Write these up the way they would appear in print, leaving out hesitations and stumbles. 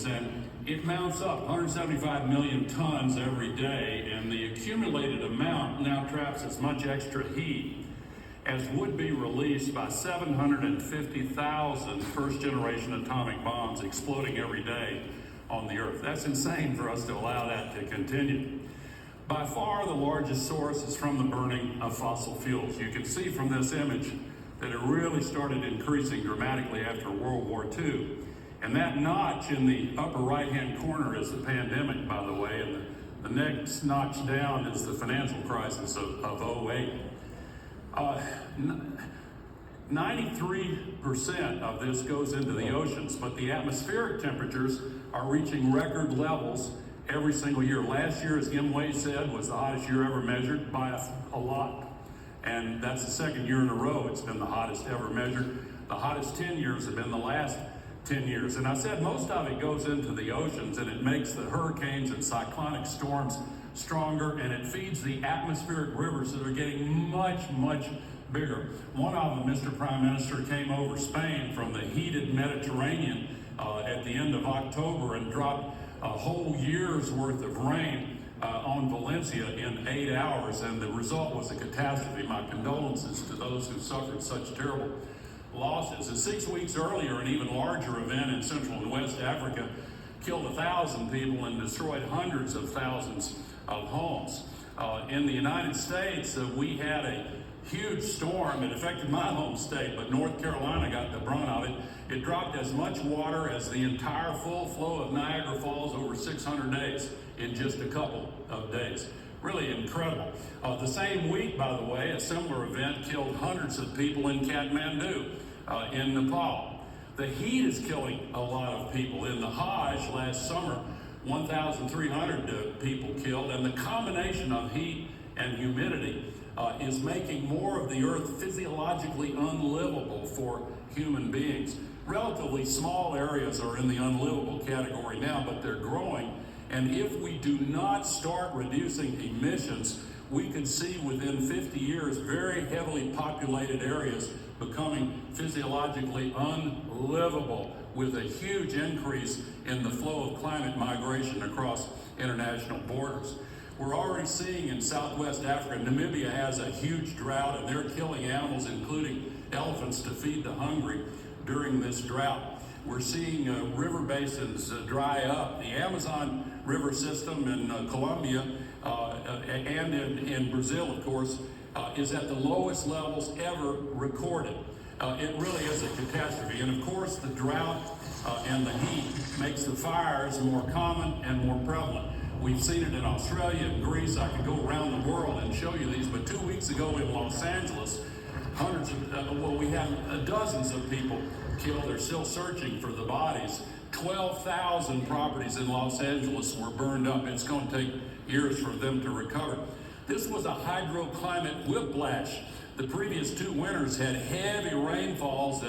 and it mounts up 175 million tons every day, and the accumulated amount now traps as much extra heat as would be released by 750,000 first-generation atomic bombs exploding every day on the Earth. That's insane for us to allow that to continue. By far, the largest source is from the burning of fossil fuels. You can see from this image that it really started increasing dramatically after World War II. And that notch in the upper right-hand corner is the pandemic, by the way, and the next notch down is the financial crisis of '08. 93% of this goes into the oceans, but the atmospheric temperatures are reaching record levels every single year. Last year, as Imway said, was the hottest year ever measured by a lot. And that's the second year in a row it's been the hottest ever measured. The hottest 10 years have been the last 10 years. And I said most of it goes into the oceans, and it makes the hurricanes and cyclonic storms stronger, and it feeds the atmospheric rivers that are getting much, much bigger. One of them, Mr. Prime Minister, came over Spain from the heated Mediterranean at the end of October and dropped a whole year's worth of rain on Valencia in 8 hours, and the result was a catastrophe. My condolences to those who suffered such terrible losses. And 6 weeks earlier, an even larger event in Central and West Africa killed 1,000 people and destroyed hundreds of thousands of homes. In the United States, we had a huge storm. It affected my home state, but North Carolina got the brunt of it. It dropped as much water as the entire full flow of Niagara Falls over 600 days in just a couple of days. Really incredible. The same week, by the way, a similar event killed hundreds of people in Kathmandu, in Nepal. The heat is killing a lot of people. In the Hajj last summer, 1,300 people killed, and the combination of heat and humidity is making more of the earth physiologically unlivable for human beings. Relatively small areas are in the unlivable category now, but they're growing. And if we do not start reducing emissions, we could see within 50 years very heavily populated areas becoming physiologically unlivable, with a huge increase in the flow of climate migration across international borders. We're already seeing in Southwest Africa, Namibia has a huge drought, and they're killing animals, including elephants, to feed the hungry during this drought. We're seeing river basins dry up. The Amazon River system in Colombia and in Brazil, of course, is at the lowest levels ever recorded. It really is a catastrophe. And of course, the drought and the heat makes the fires more common and more prevalent. We've seen it in Australia and Greece. I could go around the world and show you these, but 2 weeks ago in Los Angeles, we had dozens of people killed. They're still searching for the bodies. 12,000 properties in Los Angeles were burned up. It's going to take years for them to recover. This was a hydroclimate whiplash. The previous 2 winters had heavy rainfalls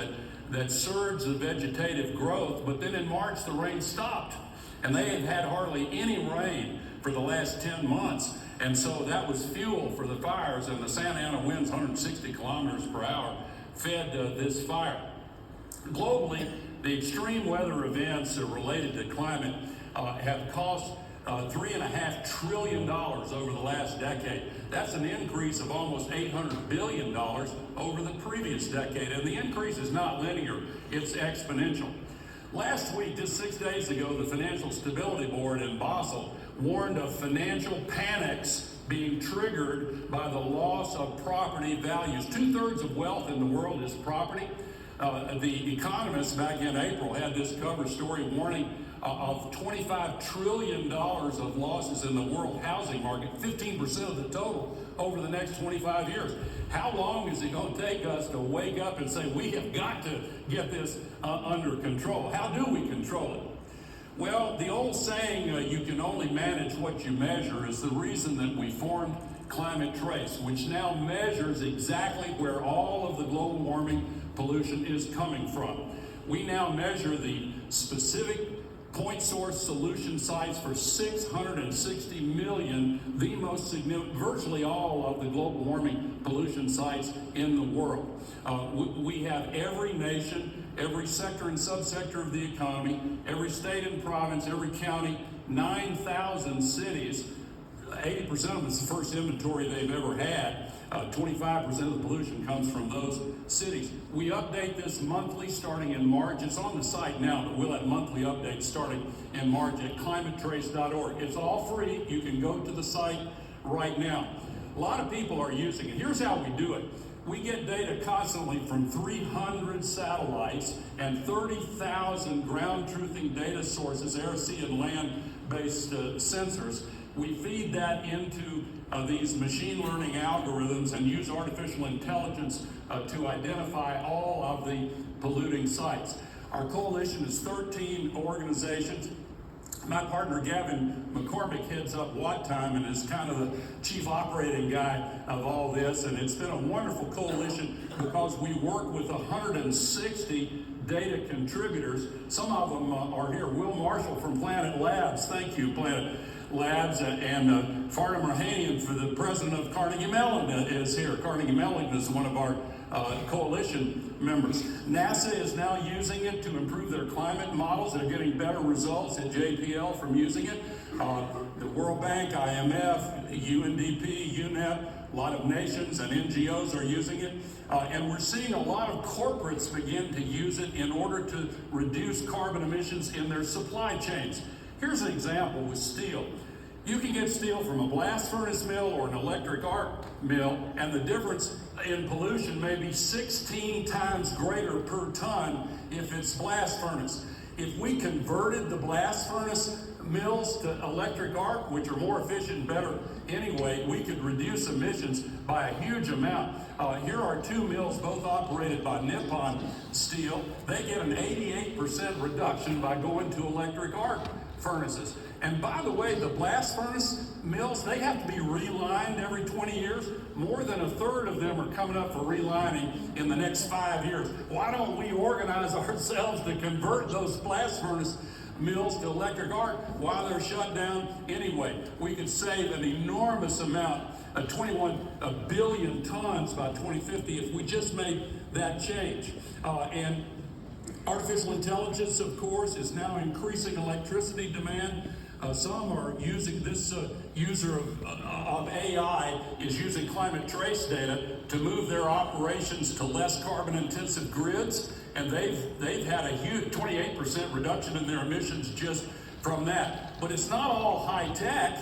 that surged the vegetative growth, but then in March the rain stopped, and they had had hardly any rain for the last 10 months. And so that was fuel for the fires, and the Santa Ana winds, 160 kilometers per hour, fed this fire. Globally, the extreme weather events related to climate have cost $3.5 trillion over the last decade. That's an increase of almost $800 billion over the previous decade, and the increase is not linear, it's exponential. Last week, just 6 days ago, the Financial Stability Board in Basel warned of financial panics being triggered by the loss of property values. 2/3 of wealth in the world is property. The Economist back in April had this cover story warning of $25 trillion of losses in the world housing market, 15% of the total over the next 25 years. How long is it going to take us to wake up and say, we have got to get this under control? How do we control it? Well, the old saying, you can only manage what you measure, is the reason that we formed Climate Trace, which now measures exactly where all of the global warming pollution is coming from. We now measure the specific point source solution sites for 660 million, the most significant, virtually all of the global warming pollution sites in the world. We have every nation every sector and subsector of the economy, every state and province, every county, 9,000 cities. 80% of them is the first inventory they've ever had. 25% of the pollution comes from those cities. We update this monthly starting in March. It's on the site now, but we'll have monthly updates starting in March at climatetrace.org. It's all free. You can go to the site right now. A lot of people are using it. Here's how we do it. We get data constantly from 300 satellites and 30,000 ground truthing data sources, air, sea, and land-based sensors. We feed that into these machine learning algorithms and use artificial intelligence to identify all of the polluting sites. Our coalition is 13 organizations. My partner Gavin McCormick heads up Watt Time and is kind of the chief operating guy of all this, and it's been a wonderful coalition because we work with 160 data contributors. Some of them are here. Will Marshall from Planet Labs, thank you, Planet Labs, and Farnham Rahanian, for the president of Carnegie Mellon, is here. Carnegie Mellon is one of our coalition members. NASA is now using it to improve their climate models. They're getting better results at JPL from using it. The World Bank, IMF, UNDP, UNEP, a lot of nations and NGOs are using it. And we're seeing a lot of corporates begin to use it in order to reduce carbon emissions in their supply chains. Here's an example with steel. You can get steel from a blast furnace mill or an electric arc mill, and the difference in pollution may be 16 times greater per ton if it's blast furnace. If we converted the blast furnace mills to electric arc, which are more efficient and better anyway, we could reduce emissions by a huge amount. Here are two mills, both operated by Nippon Steel. They get an 88% reduction by going to electric arc furnaces. And by the way, the blast furnace mills, they have to be relined every 20 years. More than a third of them are coming up for relining in the next 5 years. Why don't we organize ourselves to convert those blast furnace mills to electric arc while they're shut down anyway? We could save an enormous amount, 21 billion tons by 2050 if we just made that change. And artificial intelligence, of course, is now increasing electricity demand. Some are using this user of AI is using climate trace data to move their operations to less carbon intensive grids, and they've had a huge 28% reduction in their emissions just from that. But it's not all high tech.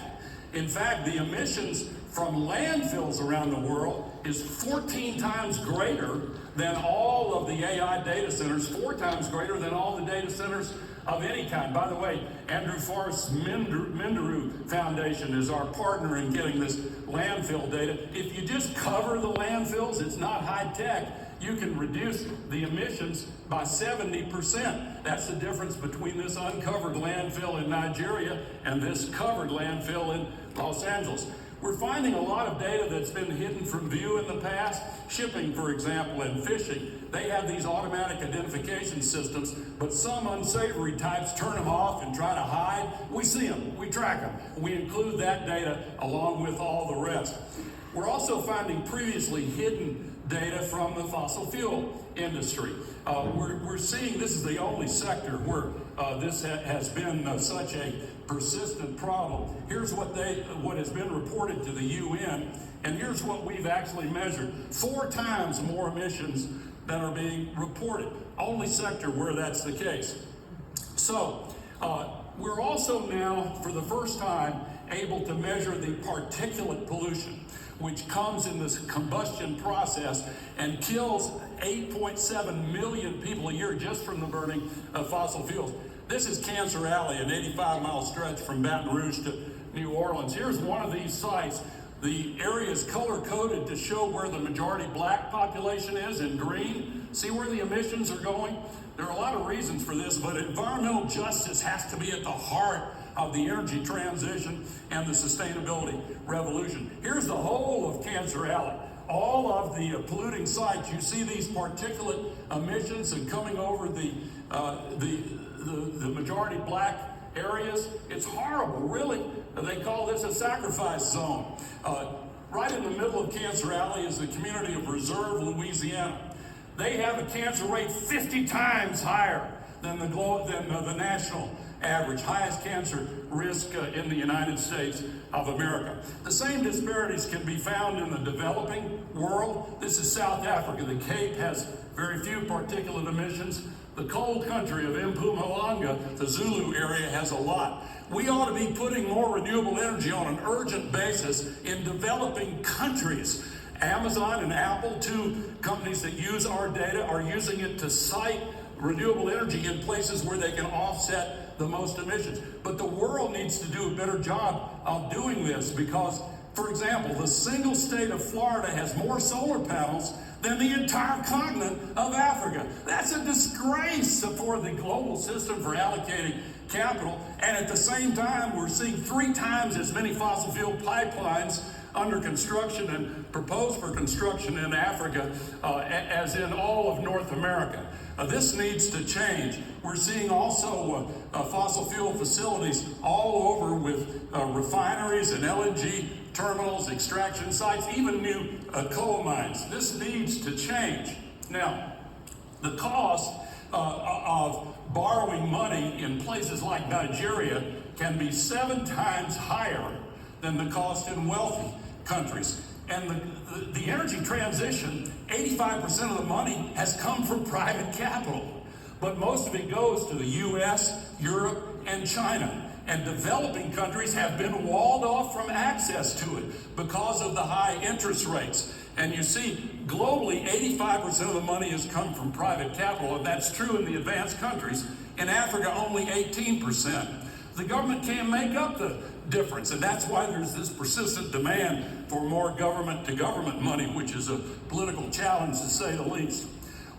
In fact, the emissions from landfills around the world is 14 times greater than all of the AI data centers, 4 times greater than all the data centers of any kind. By the way, Andrew Forrest's Minderoo Foundation is our partner in getting this landfill data. If you just cover the landfills, it's not high tech. You can reduce the emissions by 70%. That's the difference between this uncovered landfill in Nigeria and this covered landfill in Los Angeles. We're finding a lot of data that's been hidden from view in the past. Shipping, for example, and fishing. They have these automatic identification systems, but some unsavory types turn them off and try to hide. We see them, we track them. We include that data along with all the rest. We're also finding previously hidden data from the fossil fuel industry. We're seeing this is the only sector where this has been such a persistent problem. Here's what has been reported to the UN, and here's what we've actually measured. 4 times more emissions than are being reported. Only sector where that's the case. So we're also now, for the first time, able to measure the particulate pollution, which comes in this combustion process and kills 8.7 million people a year just from the burning of fossil fuels. This is Cancer Alley, an 85-mile stretch from Baton Rouge to New Orleans. Here's one of these sites. The area is color-coded to show where the majority black population is in green. See where the emissions are going? There are a lot of reasons for this, but environmental justice has to be at the heart of the energy transition and the sustainability revolution. Here's the whole of Cancer Alley. All of the polluting sites, you see these particulate emissions and coming over the majority black areas. It's horrible, really. They call this a sacrifice zone. Right in the middle of Cancer Alley is the community of Reserve, Louisiana. They have a cancer rate 50 times higher than the national average, highest cancer risk in the United States of America. The same disparities can be found in the developing world. This is South Africa. The Cape has very few particulate emissions. The cold country of Mpumalanga, the Zulu area, has a lot. We ought to be putting more renewable energy on an urgent basis in developing countries. Amazon and Apple, two companies that use our data, are using it to site renewable energy in places where they can offset the most emissions. But the world needs to do a better job of doing this because, for example, the single state of Florida has more solar panels than the entire continent of Africa. That's a disgrace for the global system for allocating capital. And at the same time, we're seeing 3 times as many fossil fuel pipelines under construction and proposed for construction in Africa as in all of North America. This needs to change. We're seeing also fossil fuel facilities all over with refineries and LNG terminals, extraction sites, even new coal mines. This needs to change. Now, the cost of borrowing money in places like Nigeria can be 7 times higher than the cost in wealthy countries. And the energy transition, 85% of the money has come from private capital. But most of it goes to the US, Europe, and China. And developing countries have been walled off from access to it because of the high interest rates. And you see, globally, 85% of the money has come from private capital, and that's true in the advanced countries. In Africa, only 18%. The government can't make up the difference, and that's why there's this persistent demand for more government-to-government money, which is a political challenge, to say the least.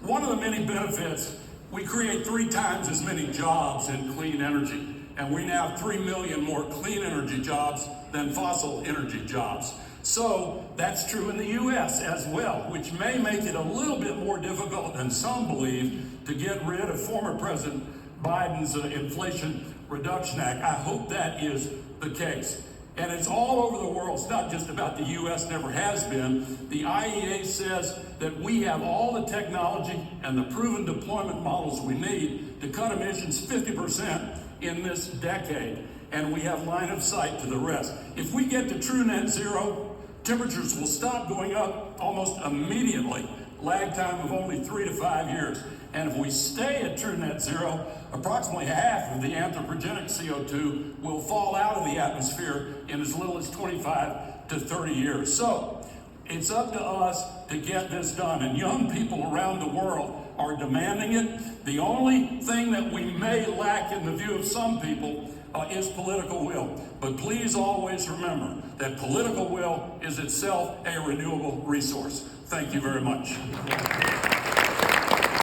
One of the many benefits, we create 3 times as many jobs in clean energy, and we now have 3 million more clean energy jobs than fossil energy jobs. So that's true in the US as well, which may make it a little bit more difficult than some believe to get rid of former President Biden's Inflation Reduction Act. I hope that is the case. And it's all over the world. It's not just about the US, never has been. The IEA says that we have all the technology and the proven deployment models we need to cut emissions 50% in this decade. And we have line of sight to the rest. If we get to true net zero, temperatures will stop going up almost immediately. Lag time of only 3 to 5 years. And if we stay at true net zero, approximately half of the anthropogenic CO2 will fall out of the atmosphere in as little as 25 to 30 years. So it's up to us to get this done. And young people around the world are demanding it. The only thing that we may lack in the view of some people is political will. But please always remember that political will is itself a renewable resource. Thank you very much.